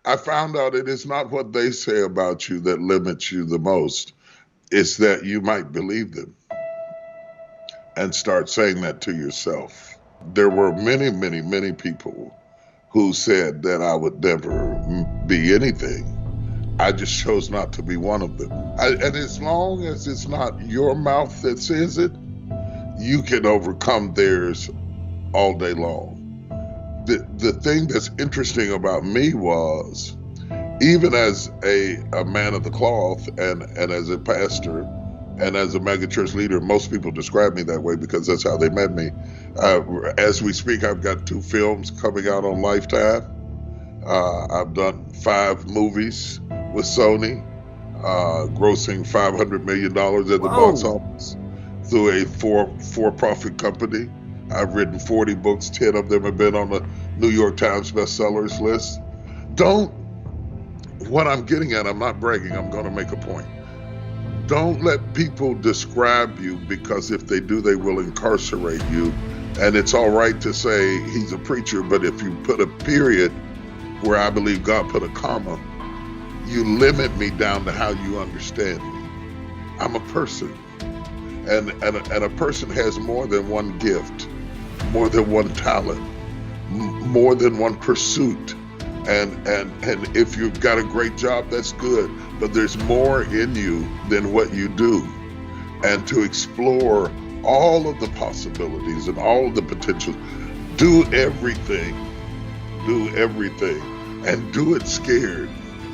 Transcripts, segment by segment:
I found out it is not what they say about you that limits you the most. It's that you might believe them and start saying that to yourself. There were many, many, many people who said that I would never be anything. I just chose not to be one of them. And as long as it's not your mouth that says it, you can overcome theirs all day long. The thing that's interesting about me was, even as a man of the cloth and as a pastor and as a megachurch leader, most people describe me that way because that's how they met me. As we speak, I've got 2 films coming out on Lifetime. I've done 5 movies with Sony, grossing $500 million at the box Whoa. office through a for-profit company. I've written 40 books, 10 of them have been on the New York Times bestsellers list. What I'm getting at, I'm not bragging, I'm going to make a point. Don't let people describe you, because if they do, they will incarcerate you. And it's all right to say he's a preacher, but if you put a period where I believe God put a comma, you limit me down to how you understand me. I'm a person. And a person has more than one gift, more than one talent, more than one pursuit. And if you've got a great job, that's good, but there's more in you than what you do. And to explore all of the possibilities and all of the potential, do everything, and do it scared,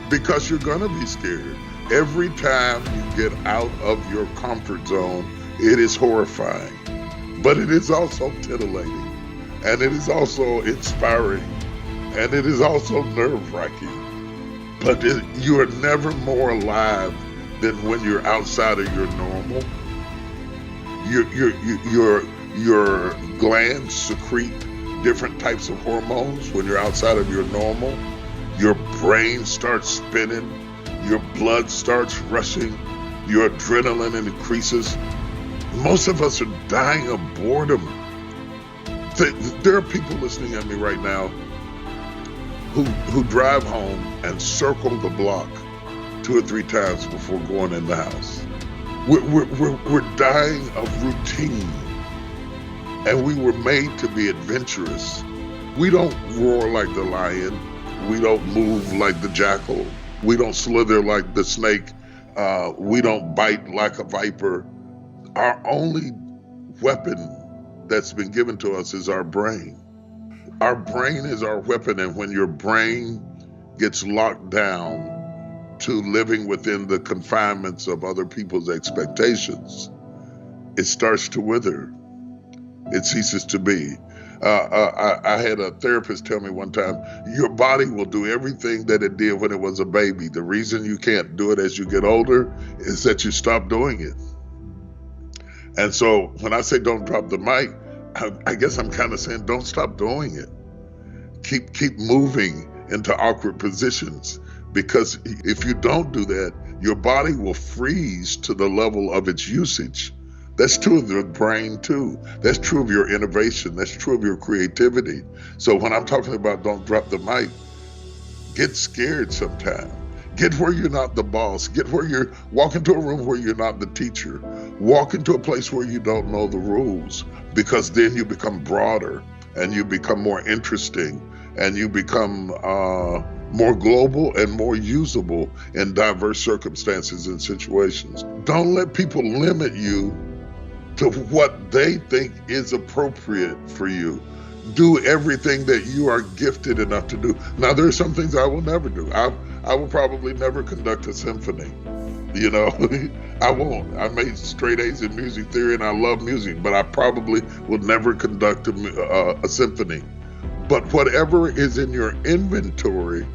because you're gonna be scared. Every time you get out of your comfort zone, it is horrifying, but it is also titillating, and it is also inspiring, and it is also nerve-wracking. But you are never more alive than when you're outside of your normal. Your glands secrete different types of hormones when you're outside of your normal. Your brain starts spinning, your blood starts rushing, your adrenaline increases. Most of us are dying of boredom. There are people listening at me right now who drive home and circle the block 2 or 3 times before going in the house. We're dying of routine, and we were made to be adventurous. We don't roar like the lion. We don't move like the jackal. We don't slither like the snake. We don't bite like a viper. Our only weapon that's been given to us is our brain. Our brain is our weapon, and when your brain gets locked down to living within the confinements of other people's expectations, it starts to wither. It ceases to be. I had a therapist tell me one time, your body will do everything that it did when it was a baby. The reason you can't do it as you get older is that you stop doing it. And so when I say don't drop the mic, I guess I'm kind of saying don't stop doing it. Keep moving into awkward positions, because if you don't do that, your body will freeze to the level of its usage. That's true of your brain too. That's true of your innovation. That's true of your creativity. So when I'm talking about don't drop the mic, get scared sometime. Get where you're not the boss. Walk into a room where you're not the teacher. Walk into a place where you don't know the rules, because then you become broader and you become more interesting and you become more global and more usable in diverse circumstances and situations. Don't let people limit you to what they think is appropriate for you. Do everything that you are gifted enough to do. Now, there are some things I will never do. I will probably never conduct a symphony. I won't. I made straight A's in music theory and I love music, but I probably will never conduct a symphony. But whatever is in your inventory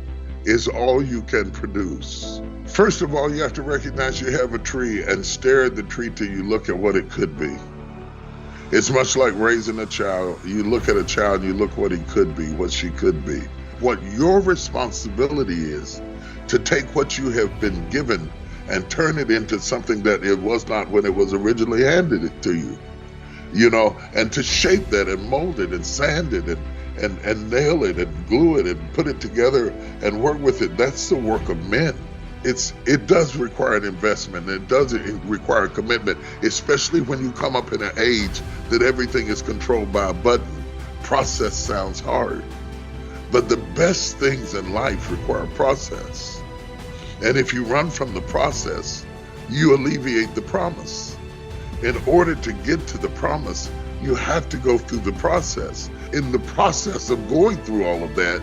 is all you can produce. First of all, you have to recognize you have a tree and stare at the tree till you look at what it could be. It's much like raising a child. You look at a child and you look what he could be, what she could be. What your responsibility is to take what you have been given and turn it into something that it was not when it was originally handed to you, and to shape that and mold it and sand it and nail it and glue it and put it together and work with it. That's the work of men. It does require an investment. It does require commitment, especially when you come up in an age that everything is controlled by a button. Process sounds hard, but the best things in life require process. And if you run from the process, you alleviate the promise. In order to get to the promise, you have to go through the process. In the process of going through all of that,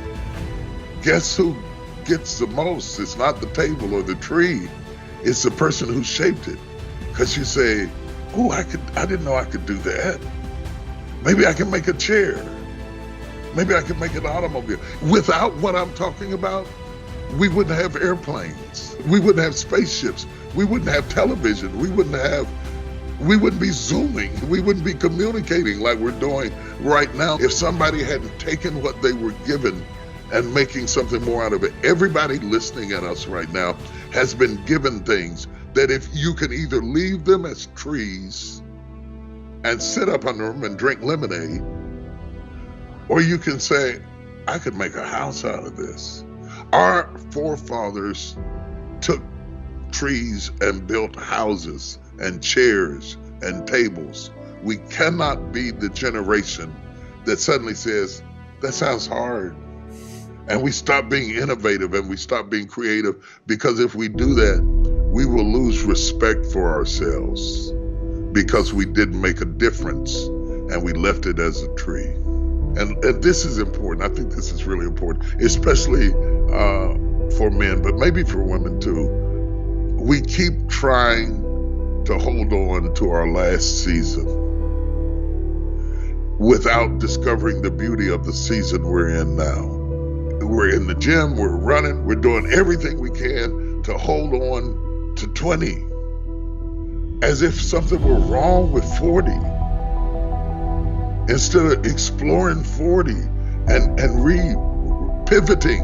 guess who gets the most? It's not the table or the tree. It's the person who shaped it. Because you say, oh, I didn't know I could do that. Maybe I can make a chair. Maybe I can make an automobile. Without what I'm talking about, we wouldn't have airplanes. We wouldn't have spaceships. We wouldn't have television. We wouldn't be Zooming. We wouldn't be communicating like we're doing right now if somebody hadn't taken what they were given and making something more out of it. Everybody listening at us right now has been given things that if you can either leave them as trees and sit up under them and drink lemonade, or you can say, I could make a house out of this. Our forefathers took trees and built houses and chairs and tables. We cannot be the generation that suddenly says, that sounds hard. And we stop being innovative and we stop being creative, because if we do that, we will lose respect for ourselves because we didn't make a difference and we left it as a tree. And this is important. I think this is really important, especially for men, but maybe for women too. We keep trying to hold on to our last season without discovering the beauty of the season we're in now. We're in the gym, we're running, we're doing everything we can to hold on to 20, as if something were wrong with 40. Instead of exploring 40 and pivoting,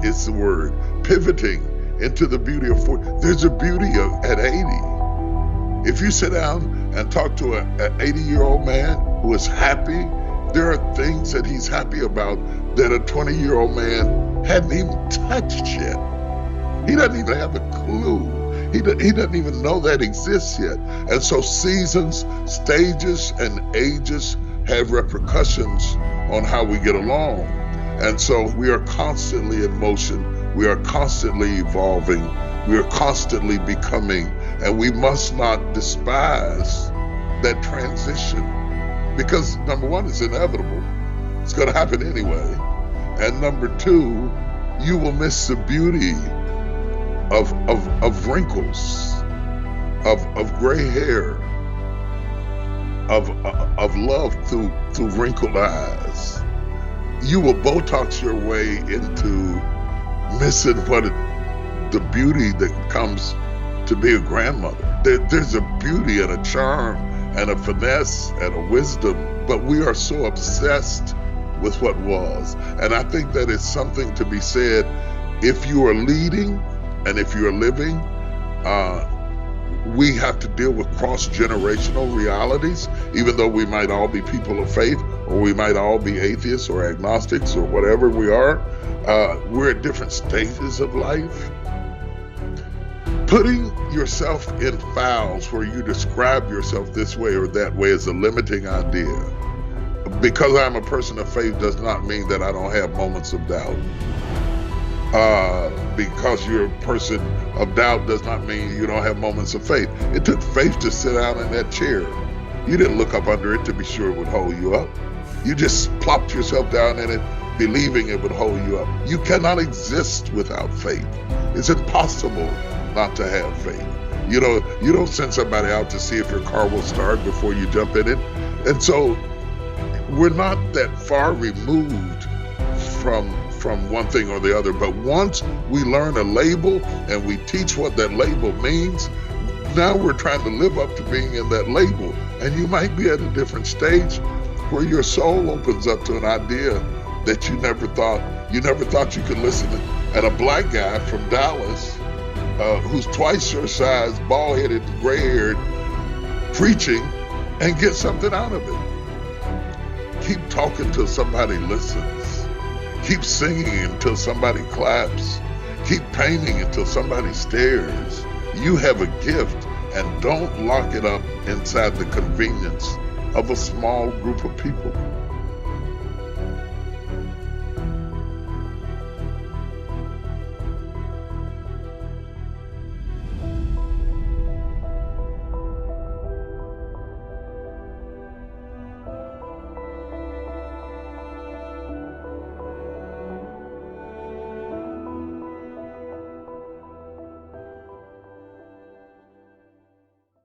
it's the word, pivoting into the beauty of 40. There's a beauty at 80. If you sit down and talk to an 80-year-old man who is happy, there are things that he's happy about that a 20-year-old man hadn't even touched yet. He doesn't even have a clue. He doesn't even know that exists yet. And so seasons, stages, and ages have repercussions on how we get along. And so we are constantly in motion. We are constantly evolving. We are constantly becoming. And we must not despise that transition, because number one, it's inevitable. It's going to happen anyway. And number two, you will miss the beauty of wrinkles, of gray hair, of love through wrinkled eyes. You will Botox your way into missing the beauty that comes to be a grandmother. There's a beauty and a charm and a finesse and a wisdom, but we are so obsessed with what was. And I think that is something to be said. If you are leading and if you're living, we have to deal with cross-generational realities, even though we might all be people of faith, or we might all be atheists or agnostics or whatever we are. We're at different stages of life. Putting yourself in files where you describe yourself this way or that way is a limiting idea. Because I'm a person of faith does not mean that I don't have moments of doubt. Because you're a person of doubt does not mean you don't have moments of faith. It took faith to sit down in that chair. You didn't look up under it to be sure it would hold you up. You just plopped yourself down in it, believing it would hold you up. You cannot exist without faith. It's impossible not to have faith. You don't send somebody out to see if your car will start before you jump in it. And so we're not that far removed from one thing or the other. But once we learn a label and we teach what that label means, now we're trying to live up to being in that label. And you might be at a different stage where your soul opens up to an idea that you never thought you could listen to. And a black guy from Dallas, who's twice your size, bald-headed, gray-haired, preaching and get something out of it. Keep talking till somebody listens. Keep singing until somebody claps. Keep painting until somebody stares. You have a gift, and don't lock it up inside the convenience of a small group of people.